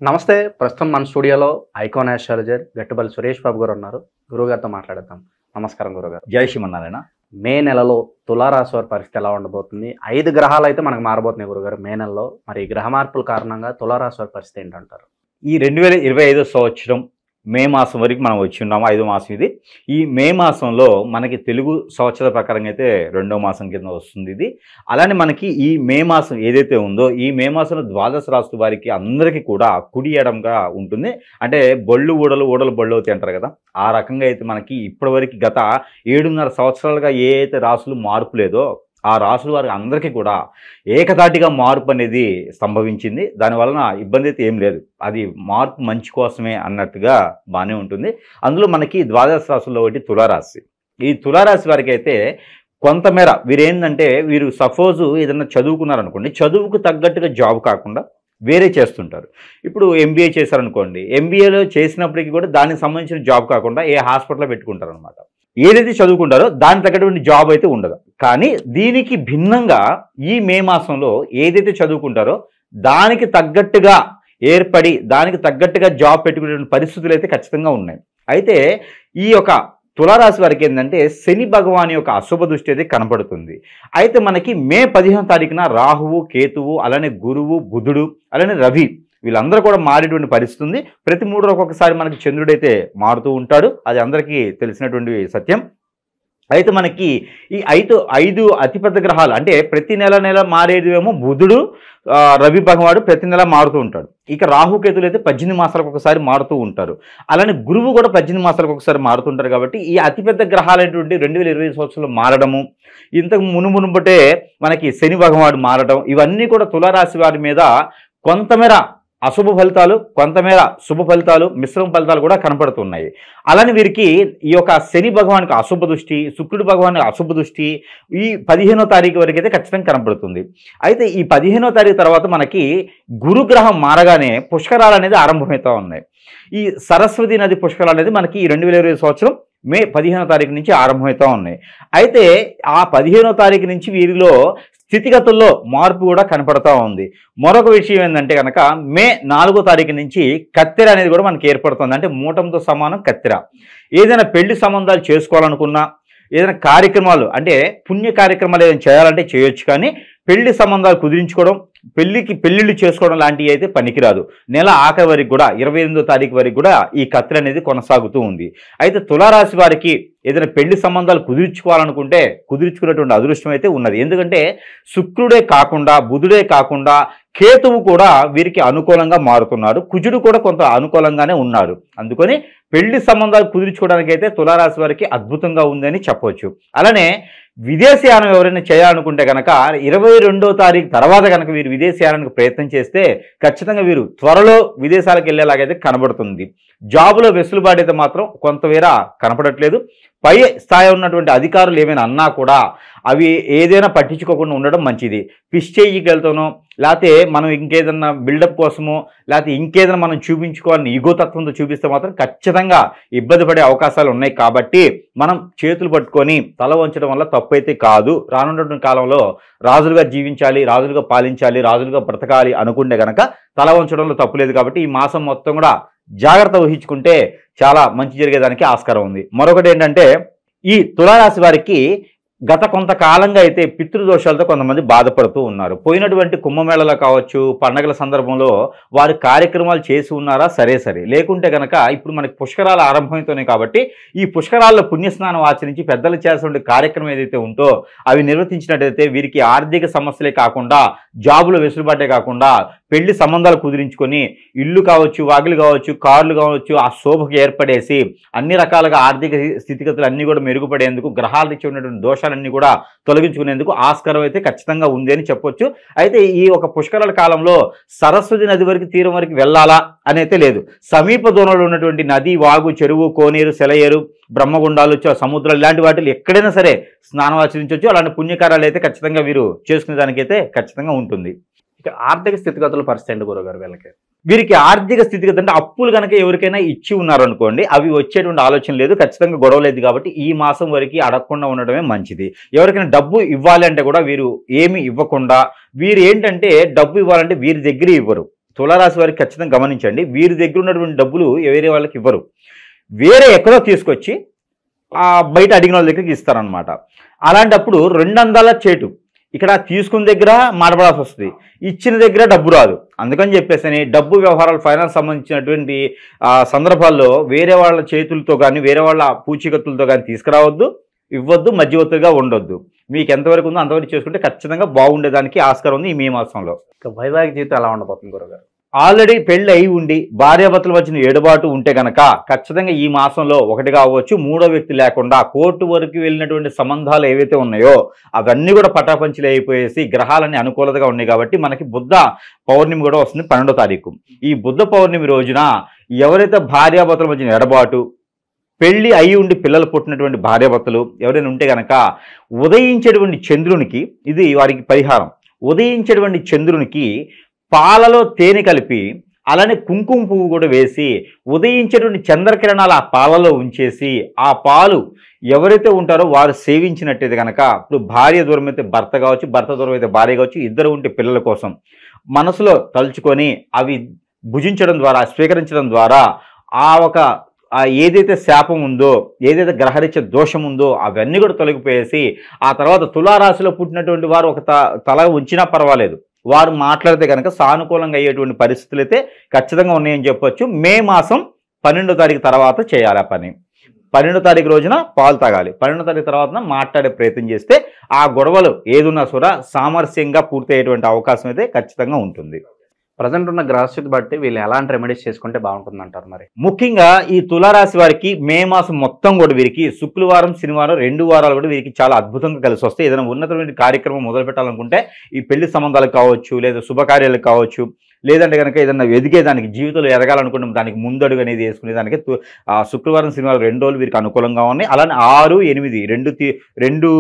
నమస్తే. ప్రస్తుతం మన స్టూడియోలో ఐకాన్ ఆస్ట్రాలజర్ గట్టుబల్లి సురేష్ బాబు గారు ఉన్నారు. గురువుగారితో మాట్లాడదాం. నమస్కారం గురుగారు. జై శ్రీమన్నారాయణ. మే నెలలో తులారాశి వారి పరిస్థితి ఎలా ఉండబోతుంది? 5 గ్రహాలు అయితే మనకు మారబోతున్నాయి గురుగారు మే నెలలో. మరి ఈ గ్రహ మార్పుల కారణంగా తులారాశి వారి పరిస్థితి ఏంటంటారు? ఈ 2025 సంవత్సరం మే మాసం వరకు మనం వచ్చి ఉన్నాము. 5వ మాసం ఇది. ఈ మే మాసంలో మనకి తెలుగు సంవత్సరాల ప్రకారంగా అయితే 2వ మాసం కింద వస్తుంది ఇది. అలానే మనకి ఈ మే మాసం ఏదైతే ఉందో ఈ మే మాసంలో ద్వాదశ రాశుల వారికి అందరికీ కూడా కుడి ఎడంగా ఉంటుంది. అంటే బొళ్ళు ఊడలు ఊడలు బొళ్ళు అవుతాయి అంటారు కదా, ఆ రకంగా అయితే మనకి ఇప్పటివరకు గత 7.5 సంవత్సరాలుగా ఏ అయితే రాశులు మార్పు లేదో ఆ రాశుల వారికి అందరికీ కూడా ఏకతాటిగా మార్పు అనేది సంభవించింది. దానివలన ఇబ్బంది అయితే ఏం లేదు. అది మార్పు మంచి కోసమే అన్నట్టుగా బాగానే ఉంటుంది. అందులో మనకి ద్వాదశ రాశుల్లో ఒకటి తులారాశి. ఈ తులారాశి వారికి అయితే కొంతమేర వీరేంటంటే వీరు సపోజు ఏదైనా చదువుకున్నారనుకోండి, చదువుకు తగ్గట్టుగా జాబ్ కాకుండా వేరే చేస్తుంటారు. ఇప్పుడు ఎంబీఏ చేశారనుకోండి, ఎంబీఏలో చేసినప్పటికీ కూడా దానికి సంబంధించిన జాబ్ కాకుండా ఏ హాస్పిటల్లో పెట్టుకుంటారు అనమాట. ఏదైతే చదువుకుంటారో దానికి తగ్గటువంటి జాబ్ అయితే ఉండదు. కానీ దీనికి భిన్నంగా ఈ మే మాసంలో ఏదైతే చదువుకుంటారో దానికి తగ్గట్టుగా ఏర్పడి దానికి తగ్గట్టుగా జాబ్ పెట్టుకునే పరిస్థితులు అయితే ఖచ్చితంగా ఉన్నాయి. అయితే ఈ యొక్క తులారాశి వారికి ఏంటంటే శని భగవాన్ యొక్క అశుభ దృష్టి అయితే కనపడుతుంది. అయితే మనకి మే 15వ తారీఖున రాహువు, కేతువు, అలానే గురువు, బుధుడు, అలానే రవి వీళ్ళందరూ కూడా మారేటువంటి పరిస్థితి ఉంది. ప్రతి 3 రోజులకు ఒకసారి మనకి చంద్రుడైతే మారుతూ ఉంటాడు. అది అందరికీ తెలిసినటువంటి సత్యం. అయితే మనకి ఈ 5 అతిపెద్ద గ్రహాలు అంటే ప్రతి నెల మారేదేమో బుధుడు, రవి భగవానుడు ప్రతి నెల మారుతూ ఉంటాడు. ఇక రాహుకేతులు అయితే 18 మాసాలకు ఒకసారి మారుతూ ఉంటారు. అలానే గురువు కూడా 18 మాసాలకు ఒకసారి మారుతుంటారు. కాబట్టి ఈ అతిపెద్ద గ్రహాలైనటువంటి 2020 సంవత్సరంలో మారడము, ఇంతకు మునుమునుబటే మనకి శని భగవానుడు మారడం, ఇవన్నీ కూడా తులారాశి వారి మీద కొంతమేర అశుభ ఫలితాలు, కొంతమేర శుభ ఫలితాలు, మిశ్రమ ఫలితాలు కూడా కనపడుతున్నాయి. అలానే వీరికి ఈ యొక్క శని భగవానికి అశుభ దృష్టి, శుక్రుడు భగవానికి అశుభ దృష్టి ఈ 15వ తారీఖు వరకు అయితే ఖచ్చితంగా కనపడుతుంది. అయితే ఈ 15వ తారీఖు తర్వాత మనకి గురుగ్రహం మారగానే పుష్కరాలు అనేది ఆరంభమవుతూ ఉన్నాయి. ఈ సరస్వతి నది పుష్కరాలు అనేది మనకి ఈ 2020 సంవత్సరం మే 15వ తారీఖు నుంచి ఆరంభమవుతూ ఉన్నాయి. అయితే ఆ 15వ తారీఖు నుంచి వీరిలో స్థితిగతుల్లో మార్పు కూడా కనపడతా ఉంది. మరొక విషయం ఏంటంటే కనుక మే 4వ తారీఖు నుంచి కత్తెర అనేది కూడా మనకి ఏర్పడుతుంది. అంటే మూటంతో సమానం కత్తెర. ఏదైనా పెళ్లి సంబంధాలు చేసుకోవాలనుకున్నా, ఏదైనా కార్యక్రమాలు అంటే పుణ్య కార్యక్రమాలు ఏదైనా చేయాలంటే చేయొచ్చు. కానీ పెళ్లి సంబంధాలు కుదిరించుకోవడం, పెళ్లిళ్ళు చేసుకోవడం లాంటివి అయితే పనికిరాదు. నెల ఆఖరి వరకు కూడా 28వ తారీఖు వరకు కూడా ఈ కత్తెర అనేది కొనసాగుతూ ఉంది. అయితే తులారాశి వారికి ఏదైనా పెళ్లి సంబంధాలు కుదుర్చుకోవాలనుకుంటే కుదుర్చుకునేటువంటి అదృష్టం అయితే ఉన్నది. ఎందుకంటే శుక్రుడే కాకుండా, బుధుడే కాకుండా కేతువు కూడా వీరికి అనుకూలంగా మారుతున్నాడు. కుజుడు కూడా కొంత అనుకూలంగానే ఉన్నాడు. అందుకని పెళ్లి సంబంధాలు కుదుర్చుకోవడానికి అయితే తులారాశి వారికి అద్భుతంగా ఉందని చెప్పవచ్చు. అలానే విదేశీయానం ఎవరైనా చేయాలనుకుంటే కనుక 22వ తారీఖు తర్వాత కనుక వీరు విదేశీయానానికి ప్రయత్నం చేస్తే ఖచ్చితంగా వీరు త్వరలో విదేశాలకు వెళ్ళేలాగైతే కనబడుతుంది. జాబులో వెసులుబాటు అయితే మాత్రం కొంతవేర కనపడట్లేదు. పై స్థాయి ఉన్నటువంటి అధికారులు ఏమైనా అన్నా కూడా అవి ఏదైనా పట్టించుకోకుండా ఉండడం మంచిది. ఫిష్ చేయికి వెళ్తానో, లేకపోతే మనం ఇంకేదన్నా బిల్డప్ కోసమో, లేకపోతే ఇంకేదైనా మనం చూపించుకోవాలని ఈగోతత్వంతో చూపిస్తే మాత్రం ఖచ్చితంగా ఇబ్బంది పడే అవకాశాలు ఉన్నాయి. కాబట్టి మనం చేతులు పట్టుకొని తల వంచడం వల్ల తప్పైతే కాదు. రానున్నటువంటి కాలంలో రాజులుగా జీవించాలి, రాజులుగా పాలించాలి, రాజులుగా బ్రతకాలి అనుకుంటే కనుక తల వంచడంలో తప్పులేదు. కాబట్టి ఈ మాసం మొత్తం కూడా జాగ్రత్త వహించుకుంటే చాలా మంచి జరిగేదానికి ఆస్కారం ఉంది. మరొకటి ఏంటంటే ఈ తులారాశి వారికి గత కొంతకాలంగా అయితే పితృదోషాలతో కొంతమంది బాధపడుతూ ఉన్నారు. పోయినటువంటి కుంభమేళలో కావచ్చు, పండగల సందర్భంలో వారి కార్యక్రమాలు చేసి ఉన్నారా సరే, లేకుంటే కనుక ఇప్పుడు మనకి పుష్కరాలు ఆరంభమవుతున్నాయి. కాబట్టి ఈ పుష్కరాల్లో పుణ్యస్నానం ఆచరించి పెద్దలు చేసే కార్యక్రమం ఏదైతే ఉంటో అవి నిర్వర్తించినట్టయితే వీరికి ఆర్థిక సమస్యలే కాకుండా, జాబుల వెసులుబాటే కాకుండా, పెళ్లి సంబంధాలు కుదిరించుకొని ఇల్లు కావచ్చు, వాకిలు కావచ్చు, కార్లు కావచ్చు ఆ శోభకు ఏర్పడేసి అన్ని రకాలుగా ఆర్థిక స్థితిగతులు అన్నీ కూడా మెరుగుపడేందుకు, గ్రహాలు ఇచ్చి ఉన్నటువంటి దోషాలన్నీ కూడా తొలగించుకునేందుకు ఆస్కారం అయితే ఖచ్చితంగా ఉంది అని చెప్పొచ్చు. అయితే ఈ ఒక పుష్కరాల కాలంలో సరస్వతి నది వరకు తీరం వరకు వెళ్ళాలా అని అయితే లేదు. సమీప దూరంలో ఉన్నటువంటి నది, వాగు, చెరువు, కోనేరు, సెలయేరు, బ్రహ్మగుండాలు, సముద్రాలు ఇలాంటి వాటిలో ఎక్కడైనా సరే స్నానం ఆచరించవచ్చు. అలాంటి పుణ్యకార్యాలు అయితే ఖచ్చితంగా వీరు చేసుకునే దానికైతే ఖచ్చితంగా ఉంటుంది. ఆర్థిక స్థితిగతుల పరిస్థితి ఏంటి గురుగారు వీళ్ళకి? వీరికి ఆర్థిక స్థితిగతి అంటే అప్పులు కనుక ఎవరికైనా ఇచ్చి ఉన్నారనుకోండి, అవి వచ్చేటువంటి ఆలోచన లేదు, ఖచ్చితంగా గొడవ లేదు. కాబట్టి ఈ మాసం వరకు అడగకుండా ఉండడమే మంచిది. ఎవరికైనా డబ్బు ఇవ్వాలి అంటే కూడా వీరు ఏమి ఇవ్వకుండా, వీరు ఏంటంటే డబ్బు ఇవ్వాలంటే వీరి దగ్గర ఇవ్వరు. తులారాశి వారికి ఖచ్చితంగా గమనించండి, వీరి దగ్గర ఉన్నటువంటి డబ్బులు వేరే వాళ్ళకి ఇవ్వరు, వేరే ఎక్కడో తీసుకొచ్చి బయట అడిగిన వాళ్ళ దగ్గరికి ఇస్తారనమాట. అలాంటప్పుడు రెండందాల చేటు, ఇక్కడ తీసుకున్న దగ్గర మాట్లాడాల్సి వస్తుంది, ఇచ్చిన దగ్గర డబ్బు రాదు. అందుకని చెప్పేసి డబ్బు వ్యవహారాలు, ఫైనాన్స్ సంబంధించినటువంటి సందర్భాల్లో వేరే వాళ్ళ చేతులతో కానీ వేరే వాళ్ళ పూచీకత్తులతో కానీ తీసుకురావద్దు, ఇవ్వద్దు, మధ్యవర్తిగా ఉండొద్దు. మీకు ఎంతవరకు ఉందో అంతవరకు చేసుకుంటే ఖచ్చితంగా బాగుండేదానికి ఆస్కారం ఉంది ఈ మే మాసంలో. వైవాహిక జీవితం ఎలా ఉండబోతుంది గురుగారు? ఆల్రెడీ పెళ్లి అయి ఉండి భార్యాభర్తలు వచ్చిన ఎడబాటు ఉంటే కనుక ఖచ్చితంగా ఈ మాసంలో ఒకటి కావచ్చు, మూడో వ్యక్తి లేకుండా కోర్టు వరకు వెళ్ళినటువంటి సంబంధాలు ఏవైతే ఉన్నాయో అవన్నీ కూడా పటాపంచలు అయిపోయేసి గ్రహాలన్నీ అనుకూలతగా ఉన్నాయి. కాబట్టి మనకి బుద్ధ పౌర్ణమి కూడా వస్తుంది 12వ తారీఖు. ఈ బుద్ధ పౌర్ణమి రోజున ఎవరైతే భార్యాభర్తలు వచ్చిన ఎడబాటు, పెళ్లి అయి ఉండి పిల్లలు పుట్టినటువంటి భార్యాభర్తలు ఎవరైనా ఉంటే కనుక ఉదయించేటువంటి చంద్రునికి ఇది వారికి పరిహారం. ఉదయించేటువంటి చంద్రునికి పాలలో తేనె కలిపి అలానే కుంకుమ పువ్వు కూడా వేసి ఉదయించేటువంటి చంద్రకిరణాలు ఆ పాలలో ఉంచేసి ఆ పాలు ఎవరైతే ఉంటారో వారు సేవించినట్టయితే కనుక, ఇప్పుడు భార్య దూరం అయితే భర్త కావచ్చు, భర్త దూరం అయితే భార్య కావచ్చు, ఇద్దరు ఉంటే పిల్లల కోసం మనసులో తలుచుకొని అవి భుజించడం ద్వారా, స్వీకరించడం ద్వారా ఏదైతే శాపం ఉందో, ఏదైతే గ్రహరీత్య దోషం ఉందో అవన్నీ కూడా తొలగిపోయేసి ఆ తర్వాత తులారాశిలో పుట్టినటువంటి వారు ఒక తల ఉంచినా పర్వాలేదు, వారు మాట్లాడితే కనుక సానుకూలంగా అయ్యేటువంటి పరిస్థితులు అయితే ఖచ్చితంగా ఉన్నాయని చెప్పొచ్చు. మే మాసం 12వ తారీఖు తర్వాత చేయాలి ఆ పని. 12వ తారీఖు రోజున పాలు తాగాలి. 12వ తారీఖు తర్వాత మాట్లాడే ప్రయత్నం చేస్తే ఆ గొడవలు ఏదున్నా కూడా సామరస్యంగా పూర్తయ్యేటువంటి అవకాశం అయితే ఖచ్చితంగా ఉంటుంది. ప్రజెంట్ ఉన్న గ్రహస్థితి బట్టి వీళ్ళు ఎలాంటి రెమెడీస్ చేసుకుంటే బాగుంటుంది అంటారు? మరి ముఖ్యంగా ఈ తులారాశి వారికి మే మాసం మొత్తం కూడా వీరికి శుక్రవారం, శనివారం 2 వారాలు కూడా వీరికి చాలా అద్భుతంగా కలిసి వస్తాయి. ఏదైనా ఉన్నతమైన కార్యక్రమం మొదలు పెట్టాలనుకుంటే, ఈ పెళ్లి సంబంధాలు కావచ్చు, లేదా శుభకార్యాలు కావచ్చు, లేదంటే కనుక ఏదైనా ఎదిగేదానికి, జీవితంలో ఎదగాలనుకుంటే దానికి ముందడుగు అనేది వేసుకునేదానికి శుక్రవారం, శనివారం 2 రోజులు వీరికి అనుకూలంగా ఉన్నాయి. అలానే 6, 8 రెండు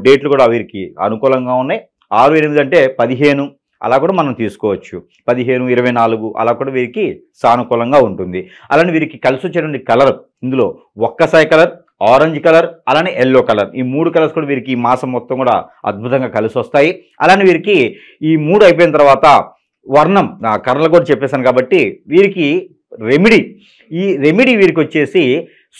డేట్లు కూడా వీరికి అనుకూలంగా ఉన్నాయి. 6, 8 అంటే 15 అలా కూడా మనం తీసుకోవచ్చు. 15, 24 అలా కూడా వీరికి సానుకూలంగా ఉంటుంది. అలానే వీరికి కలిసి వచ్చేటువంటి కలర్, ఇందులో ఒక్కసాయి కలర్, ఆరెంజ్ కలర్, అలానే ఎల్లో కలర్, ఈ 3 కలర్స్ కూడా వీరికి ఈ మాసం మొత్తం కూడా అద్భుతంగా కలిసి వస్తాయి. అలానే వీరికి ఈ 3 అయిపోయిన తర్వాత వర్ణం కలర్లు కూడా చెప్పేశాను కాబట్టి వీరికి ఈ రెమెడీ వీరికి వచ్చేసి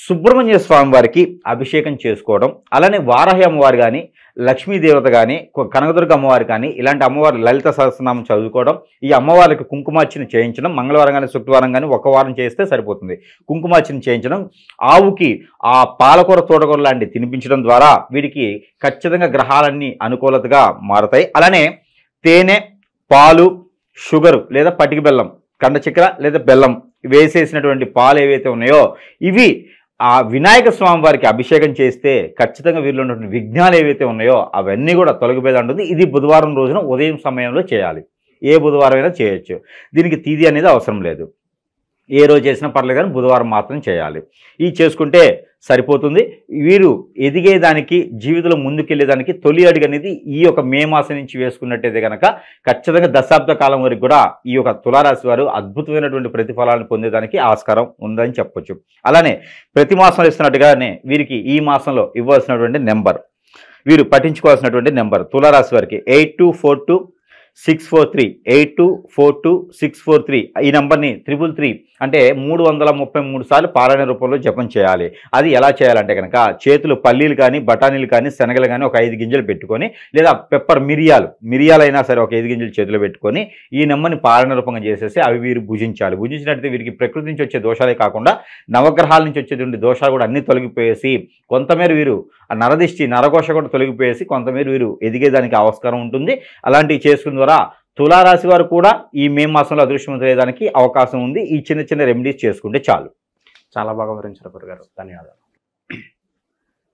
సుబ్రహ్మణ్య స్వామి వారికి అభిషేకం చేసుకోవడం, అలానే వారాహి అమ్మవారు కానీ, లక్ష్మీదేవత కానీ, కనకదుర్గ అమ్మవారు కానీ, ఇలాంటి అమ్మవారు లలిత సహస్రనామం చదువుకోవడం, ఈ అమ్మవారికి కుంకుమార్చన చేయించడం, మంగళవారం కానీ శుక్రవారం కానీ 1 వారం చేస్తే సరిపోతుంది. కుంకుమార్చన చేయించడం, ఆవుకి ఆ పాలకూర, తోటకూర లాంటివి తినిపించడం ద్వారా వీడికి ఖచ్చితంగా గ్రహాలన్నీ అనుకూలతగా మారుతాయి. అలానే తేనె, పాలు, షుగరు లేదా పటికి బెల్లం, కండ చక్కెర లేదా బెల్లం వేసేసినటువంటి పాలు ఏవైతే ఉన్నాయో ఇవి ఆ వినాయక స్వామి వారికి అభిషేకం చేస్తే ఖచ్చితంగా వీరిలో ఉన్నటువంటి విఘ్నాలు ఏవైతే ఉన్నాయో అవన్నీ కూడా తొలగిపోయేది ఉంటుంది. ఇది బుధవారం రోజున ఉదయం సమయంలో చేయాలి. ఏ బుధవారం అయినా చేయొచ్చు. దీనికి తేదీ అనేది అవసరం లేదు. ఏ రోజు చేసినా పర్లేదు, కానీ బుధవారం మాత్రం చేయాలి. ఇది చేసుకుంటే సరిపోతుంది. వీరు ఎదిగేదానికి, జీవితంలో ముందుకెళ్లేదానికి తొలి అడుగు అనేది ఈ యొక్క మే మాసం నుంచి వేసుకున్నట్టయితే కనుక ఖచ్చితంగా దశాబ్ద కాలం వరకు కూడా ఈ యొక్క తులారాశి వారు అద్భుతమైనటువంటి ప్రతిఫలాలను పొందేదానికి ఆస్కారం ఉందని చెప్పొచ్చు. అలానే ప్రతి మాసంలో ఇస్తున్నట్టుగానే వీరికి ఈ మాసంలో ఇవ్వాల్సినటువంటి నెంబర్, వీరు పఠించుకోవాల్సినటువంటి నెంబర్ తులారాశి వారికి 8242-643 8242-643. ఈ నెంబర్ని 333 అంటే 333 సార్లు పారాయణ రూపంలో జపం చేయాలి. అది ఎలా చేయాలంటే కనుక చేతులు పల్లీలు కానీ, బఠానీలు కానీ, శనగలు కానీ ఒక 5 గింజలు పెట్టుకొని, లేదా పెప్పర్ మిరియాలైనా సరే ఒక 5 గింజలు చేతిలో పెట్టుకొని ఈ నెంబర్ని పారాయణ రూపంగా చేసేసి అవి వీరు భుజించాలి. భుజించినట్లయితే వీరికి ప్రకృతి నుంచి వచ్చే దోషాలే కాకుండా నవగ్రహాల నుంచి వచ్చేటువంటి దోషాలు కూడా అన్ని తొలగిపోయేసి కొంతమేర వీరు నరదిష్టి, నరఘోష కూడా తొలగిపోయేసి కొంతమేర వీరు ఎదిగేదానికి ఆస్కారం ఉంటుంది. అలాంటివి చేసుకున్న ద్వారా తులారాశి వారు కూడా ఈ మే మాసంలో అదృష్టవంతులయ్యేదానికి అవకాశం ఉంది. ఈ చిన్న చిన్న రెమెడీస్ చేసుకుంటే చాలు. చాలా బాగా వివరించారు గురుగారు, ధన్యవాదాలు.